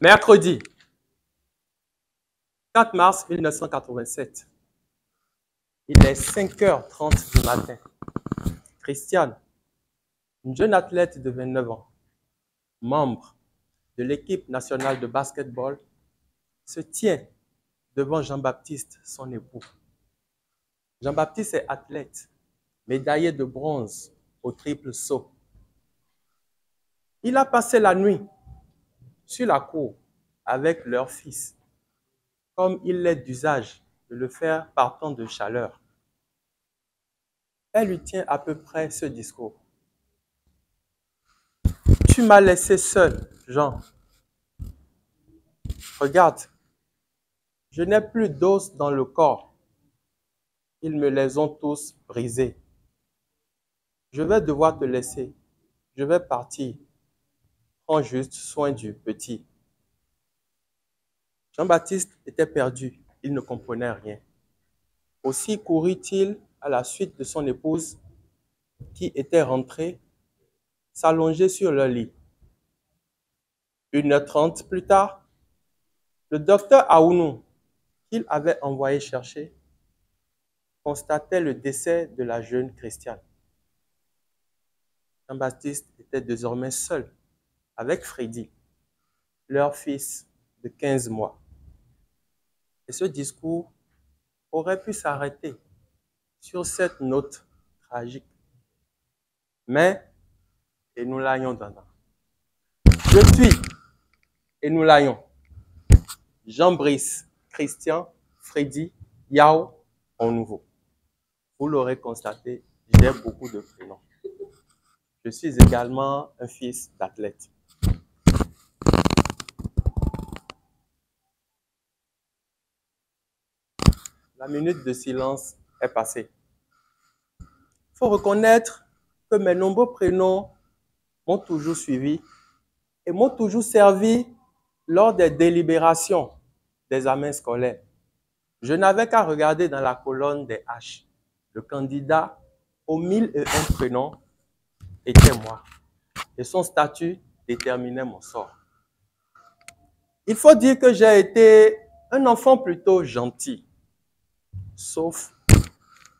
Mercredi 4 mars 1987. Il est 5h30 du matin. Christiane, une jeune athlète de 29 ans, membre de l'équipe nationale de basketball, se tient devant Jean-Baptiste, son époux. Jean-Baptiste est athlète, médaillé de bronze au triple saut. Il a passé la nuit sur la cour avec leur fils, comme il est d'usage de le faire par temps de chaleur. Elle lui tient à peu près ce discours. Tu m'as laissé seul, Jean. Regarde, je n'ai plus d'os dans le corps. Ils me les ont tous brisés. Je vais devoir te laisser. Je vais partir. Prends juste soin du petit. Jean-Baptiste était perdu. Il ne comprenait rien. Aussi courut-il à la suite de son épouse qui était rentrée, s'allonger sur leur lit. 1h30 plus tard, le docteur Aounou, qu'il avait envoyé chercher, constatait le décès de la jeune Christiane. Jean-Baptiste était désormais seul avec Freddy, leur fils de 15 mois. Et ce discours aurait pu s'arrêter sur cette note tragique. Mais, et nous l'ayons dans. Je suis, et nous l'ayons, Jean-Brice, Christian, Freddy, Yao, en nouveau. Vous l'aurez constaté, j'ai beaucoup de prénoms. Je suis également un fils d'athlète. La minute de silence est passée. Il faut reconnaître que mes nombreux prénoms m'ont toujours suivi et m'ont toujours servi lors des délibérations des examens scolaires. Je n'avais qu'à regarder dans la colonne des H. Le candidat aux 1001 prénoms était moi. Et son statut déterminait mon sort. Il faut dire que j'ai été un enfant plutôt gentil. Sauf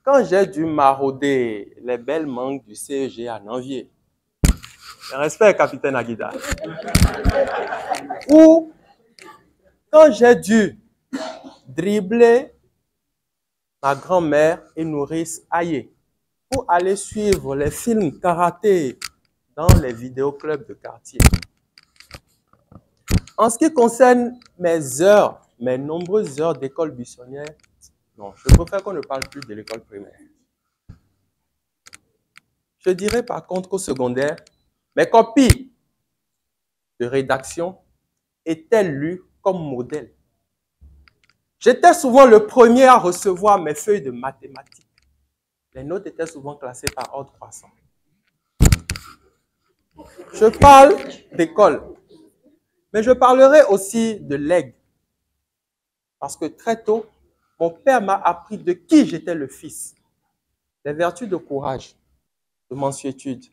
quand j'ai dû marauder les belles mangues du CEG à Nanvier. Respect, capitaine Aguida. Ou quand j'ai dû dribbler ma grand-mère et nourrice Aïe pour aller suivre les films karaté dans les vidéoclubs de quartier. En ce qui concerne mes heures, mes nombreuses heures d'école buissonnière, non, je préfère qu'on ne parle plus de l'école primaire. Je dirais par contre qu'au secondaire, mes copies de rédaction étaient lues comme modèle. J'étais souvent le premier à recevoir mes feuilles de mathématiques. Les notes étaient souvent classées par ordre croissant. Je parle d'école, mais je parlerai aussi de legs. Parce que très tôt, mon père m'a appris de qui j'étais le fils. Les vertus de courage, de mansuétude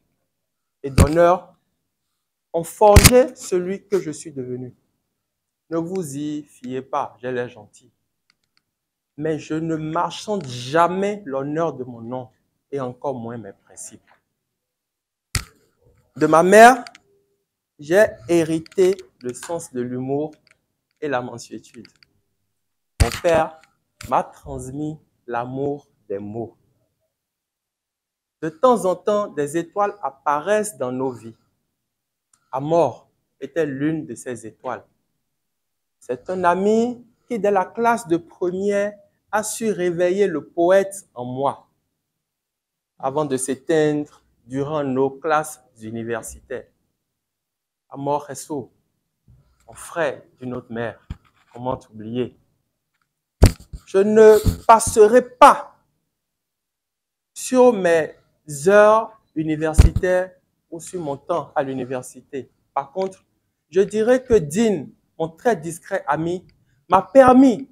et d'honneur ont forgé celui que je suis devenu. Ne vous y fiez pas, j'ai l'air gentil. Mais je ne marchande jamais l'honneur de mon nom et encore moins mes principes. De ma mère, j'ai hérité le sens de l'humour et la mansuétude. Mon père m'a transmis l'amour des mots. De temps en temps, des étoiles apparaissent dans nos vies. Amor était l'une de ces étoiles. C'est un ami qui, dès la classe de première, a su réveiller le poète en moi, avant de s'éteindre durant nos classes universitaires. Amor Resso, mon frère d'une autre mère, comment t'oublier? Je ne passerai pas sur mes heures universitaires ou sur mon temps à l'université. Par contre, je dirais que Dean, mon très discret ami, m'a permis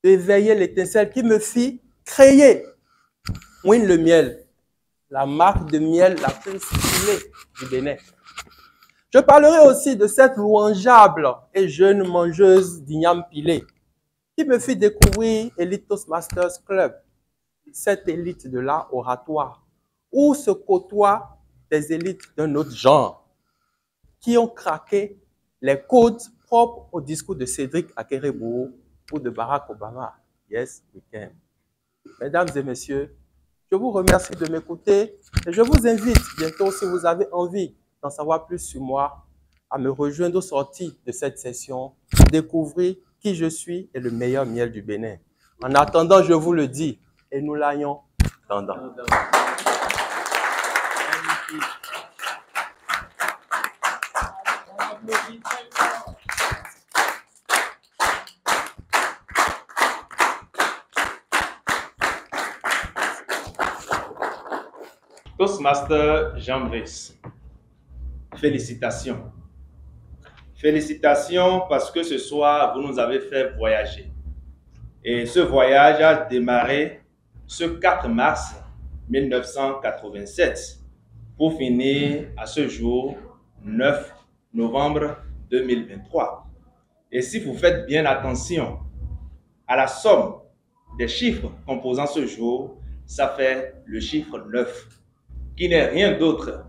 d'éveiller l'étincelle qui me fit créer Win le miel, la marque de miel la plus stylée du Bénin. Je parlerai aussi de cette louangeable et jeune mangeuse d'igname pilé qui me fit découvrir Elite Toastmasters Club, cette élite de l'art oratoire, où se côtoient des élites d'un autre genre qui ont craqué les codes propres au discours de Cédric Akerebou ou de Barack Obama. Yes, we can. Mesdames et messieurs, je vous remercie de m'écouter et je vous invite bientôt, si vous avez envie d'en savoir plus sur moi, à me rejoindre aux sorties de cette session pour découvrir qui je suis et le meilleur miel du Bénin. En attendant, je vous le dis, et nous l'ayons tendant. Toastmaster Jean-Brice, félicitations. Félicitations parce que ce soir, vous nous avez fait voyager. Et ce voyage a démarré ce 4 mars 1987 pour finir à ce jour 9 novembre 2023. Et si vous faites bien attention à la somme des chiffres composant ce jour, ça fait le chiffre 9, qui n'est rien d'autre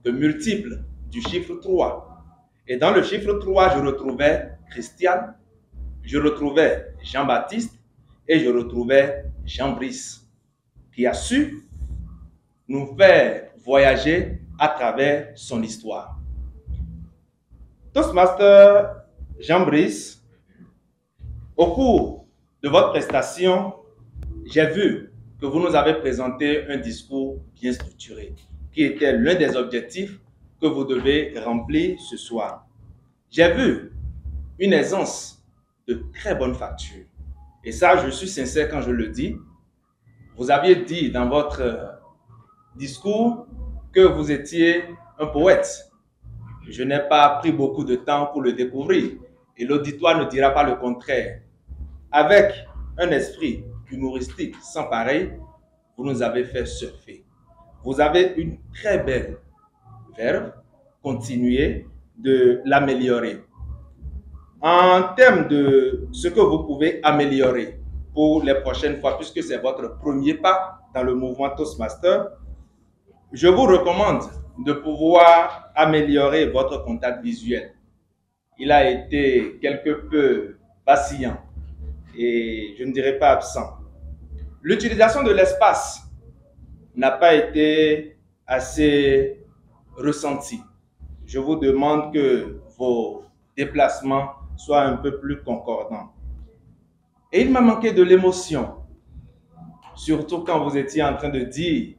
que multiple du chiffre 3. Et dans le chiffre 3, je retrouvais Christiane, je retrouvais Jean-Baptiste et je retrouvais Jean-Brice, qui a su nous faire voyager à travers son histoire. Toastmaster Jean-Brice, au cours de votre prestation, j'ai vu que vous nous avez présenté un discours bien structuré, qui était l'un des objectifs que vous devez remplir ce soir. J'ai vu une aisance de très bonne facture. Et ça, je suis sincère quand je le dis. Vous aviez dit dans votre discours que vous étiez un poète. Je n'ai pas pris beaucoup de temps pour le découvrir. Et l'auditoire ne dira pas le contraire. Avec un esprit humoristique sans pareil, vous nous avez fait surfer. Vous avez une très belle verve, continuez de l'améliorer. En termes de ce que vous pouvez améliorer pour les prochaines fois, puisque c'est votre premier pas dans le mouvement Toastmaster, je vous recommande de pouvoir améliorer votre contact visuel. Il a été quelque peu vacillant et je ne dirais pas absent. L'utilisation de l'espace n'a pas été assez ressentie. Je vous demande que vos déplacements soient un peu plus concordants. Et il m'a manqué de l'émotion, surtout quand vous étiez en train de dire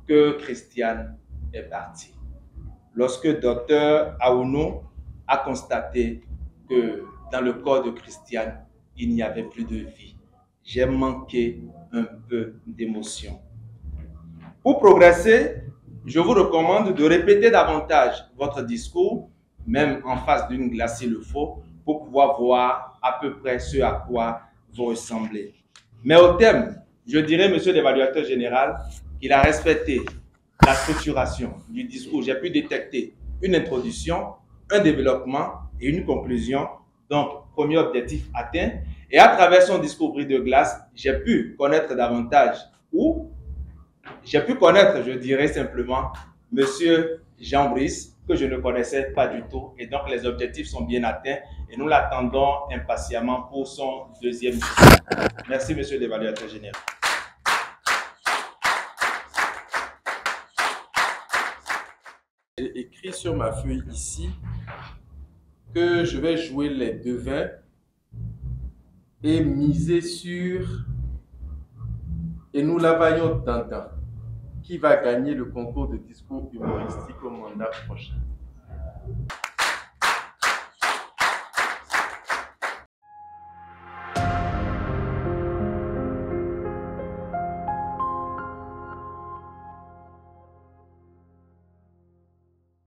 que Christiane est partie. Lorsque Dr Aounou a constaté que dans le corps de Christiane, il n'y avait plus de vie, j'ai manqué un peu d'émotion. Pour progresser, je vous recommande de répéter davantage votre discours, même en face d'une glace s'il le faut, pour pouvoir voir à peu près ce à quoi vous ressemblez. Mais au thème, je dirais, monsieur l'évaluateur général, qu'il a respecté la structuration du discours. J'ai pu détecter une introduction, un développement et une conclusion. Donc, premier objectif atteint. Et à travers son discours bris de glace, j'ai pu connaître davantage ou j'ai pu connaître, je dirais simplement, monsieur Jean-Brice, que je ne connaissais pas du tout. Et donc, les objectifs sont bien atteints et nous l'attendons impatiemment pour son deuxième discours. Merci, monsieur l'évaluateur général. J'ai écrit sur ma feuille ici que je vais jouer les devins et miser sur et nous la voyons Dandan, qui va gagner le concours de discours humoristique au mandat prochain.